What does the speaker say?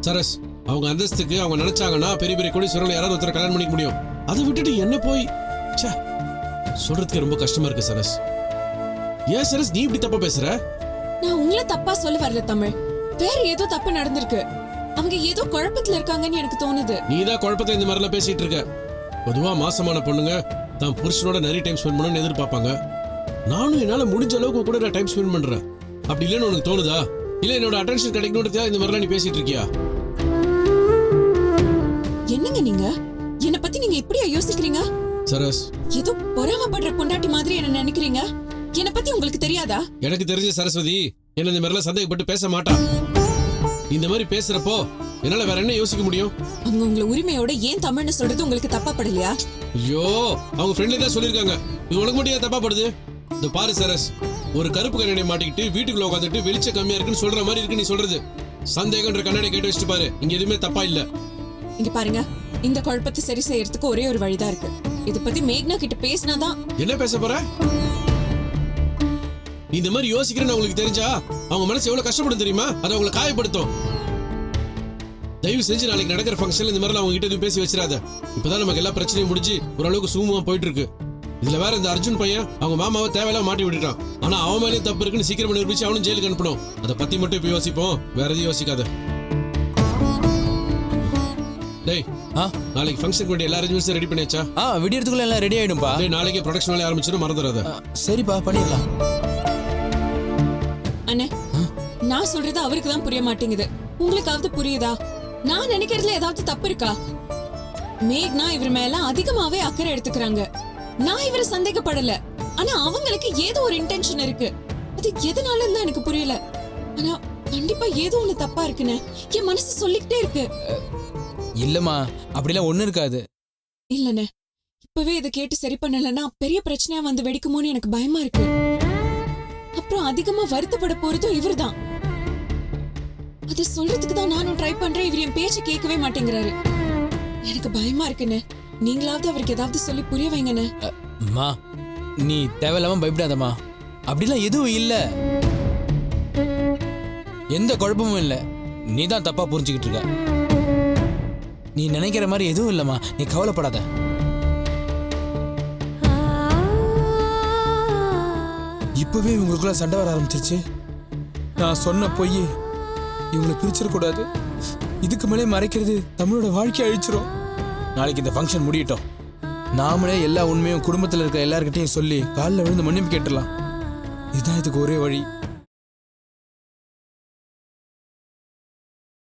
சரஸ், அவங்க அந்தஸ்துக்கு அவங்க நினைச்சாங்கன்னா பெரிய பெரிய கோடீஸ்வரர்கள் யாராவது ஒருத்தர் கல்யாணம் பண்ணிக்க முடியும். அதை விட்டுட்டு என்ன போய் சொல்றதுக்கு ரொம்ப கஷ்டமா இருக்கு சரஸ். ஏன் சரஸ் நீ இப்படி தப்பா பேசுற? நான் உங்களை தப்பா சொல்ல வரல தமிழ். வேற ஏதோ தப்பு நடந்திருக்கு. அவங்க ஏதோ குழப்பத்துல இருக்காங்கன்னு எனக்கு தோணுது. நீதான் குழப்பத்தை இந்த மாதிரிலாம் பேசிட்டு இருக்க. பொதுவா மாசமான பொண்ணுங்க தான் புருஷனோட நிறைய டைம் ஸ்பெண்ட் பண்ணணும்னு எதிர்பார்ப்பாங்க. நானும் என்னால முடிஞ்ச அளவுக்கு கூட நான் டைம் ஸ்பெண்ட் பண்றேன். அப்படி இல்லைன்னு உனக்கு தோணுதா? இல்ல என்னோட அட்டென்ஷன் கிடைக்கணும்ன்றதுக்காக இந்த மாதிரிலாம் நீ பேசிட்டு இருக்கியா? என்னங்க நீங்க என்ன பத்தி நீங்க இப்படியா யோசிக்கிறீங்க? சரஸ், ஏதோ பொறாமப்படுற பொண்டாட்டி மாதிரி என்ன நினைக்கிறீங்க. என்ன பத்தி உங்களுக்கு தெரியாதா? எனக்கு தெரிஞ்ச சரஸ்வதி என்ன இந்த மாதிரிலாம் சந்தேகப்பட்டு பேச மாட்டா. இந்த மாதிரி பேசுறப்போ என்னால வேற என்ன யோசிக்க முடியும்? அவங்க உங்களை உரிமையோட ஏன் தமிழ்னு சொல்றது உங்களுக்கு தப்பா படலையா? ஐயோ, அவங்க ஃப்ரெண்ட்ல தான் சொல்லிருக்காங்க. இது உனக்கு மட்டும் ஏன் தப்பா படுது? இந்த பாரு சரஸ், ஒரு கருப்பு கண்ணாடி மாட்டிக்கிட்டு வீட்டுக்குள்ள உட்காந்துட்டு வெளிச்சம் கம்மியா இருக்குன்னு சொல்ற மாதிரி இருக்கு நீ சொல்றது. சந்தேகம்ன்ற கண்ணாடி கேட்டு வச்சுட்டு பாரு, இங்க எதுவுமே தப்பா இல்ல. இங்க பாருங்க, இந்த குழப்பத்தை சரி செய்யறதுக்கு ஒரே ஒரு வழிதான் இருக்கு. இத பத்தி மேக்னா கிட்ட பேசினாதான். என்ன பேச போற? இந்த மாதிரி யோசிக்கிறேன்னு உங்களுக்கு தெரிஞ்சா அவங்க மனசு எவ்வளவு கஷ்டப்படும் தெரியுமா? அது அவங்களை காயப்படுத்தும். தயவு செஞ்சு நாளைக்கு நடக்கிற ஃபங்க்ஷன்ல இந்த மாதிரி அவங்க கிட்ட எதுவும் பேசி வச்சிடாத. இப்பதான் நமக்கு எல்லா பிரச்சனையும் முடிஞ்சு ஓரளவுக்கு சுமூகமா போயிட்டு இருக்கு. இதுல வேற இந்த அர்ஜுன் பையன் அவங்க மாமாவை தேவையில்லாம மாட்டி விட்டுட்டான். ஆனா அவன் மேலேயும் தப்பு இருக்குன்னு சீக்கிரமா நிரூபிச்சு அவனும் ஜெயிலுக்கு அனுப்பணும். அதை பத்தி மட்டும் இப்ப யோசிப்போம், வேற எதையும் யோசிக்காத. டேய், நாளைக்கு ஃபங்க்ஷனுக்கு வேண்டிய எல்லா அரேஞ்ச்மெண்ட்ஸும் ரெடி பண்ணியாச்சா? விடியறதுக்குள்ள எல்லாம் ரெடி ஆயிடும்பா. நாளைக்கு ப்ரொடக்ஷன் வேலை ஆரம்பிச்சிடும், மறந்துடாத. சரிப்பா, பண்ணிடலாம். அண்ணே, நான் சொல்றது அவருக்கு தான் புரிய மாட்டேங்குது. உங்களுக்காவது புரியுதா? நான் நினைக்கிறதுல ஏதாவது தப்பு இருக்கா? மேக்னா இவர் மேல அதிகமாவே அக்கறை எடுத்துக்கிறாங்க. நான் இவரை சந்தேகப்படல. ஆனா அவங்களுக்கு ஏதோ ஒரு இன்டென்ஷன் இருக்கு. அது எதனாலன்னு தான் எனக்கு புரியல. ஆனா கண்டிப்பா ஏதோ ஒண்ணு தப்பா இருக்குன்னு என் மனசு சொல்லிக்கிட்டே இருக்கு. இல்லம்மா, அப்படிலாம் ஒண்ணு இருக்காது. இல்லண்ணே, இப்பவே இதை கேட்டு சரி பண்ணலன்னா பெரிய பிரச்சனையா வந்து வெடிக்குமோன்னு எனக்கு பயமா இருக்கு. அப்புறம் அதிகமா வருத்தப்பட போறதும் இவர்தான். அதை சொல்றதுக்கு தான் நானும் ட்ரை பண்றேன். இவர் என் பேச்சை கேட்கவே மாட்டேங்கிறாரு. எனக்கு பயமா இருக்குன்னு. நீங்களாவது அவருக்கு ஏதாவது சொல்லி புரிய வைங்கண்ணே. அம்மா, நீ தேவையில்லாம பயப்படாதம்மா. அப்படிலாம் எதுவும் இல்ல, எந்த குழப்பமும் இல்ல. நீ தான் தப்பா புரிஞ்சுக்கிட்டு இருக்க. நீ நினைக்கிற மாதிரி எதுவும் இல்லம்மா, நீ கவலைப்படாத. இப்பவே இவங்களுக்குள்ள சண்டை வர ஆரம்பிச்சிருச்சு. நான் சொன்ன பொய் இவங்களை பிரிச்சிடக்கூடாது. இதுக்கு மேலே மறைக்கிறது தமிழோட வாழ்க்கையை அழிச்சிரும். நாளைக்கு இந்த ஃபங்க்ஷன் முடியட்டும். நாமளே எல்லா உண்மையும் குடும்பத்தில் இருக்க எல்லார்கிட்டையும் சொல்லி காலில் விழுந்து மன்னிப்பு கேட்டுடலாம். இதுதான் இதுக்கு ஒரே வழி.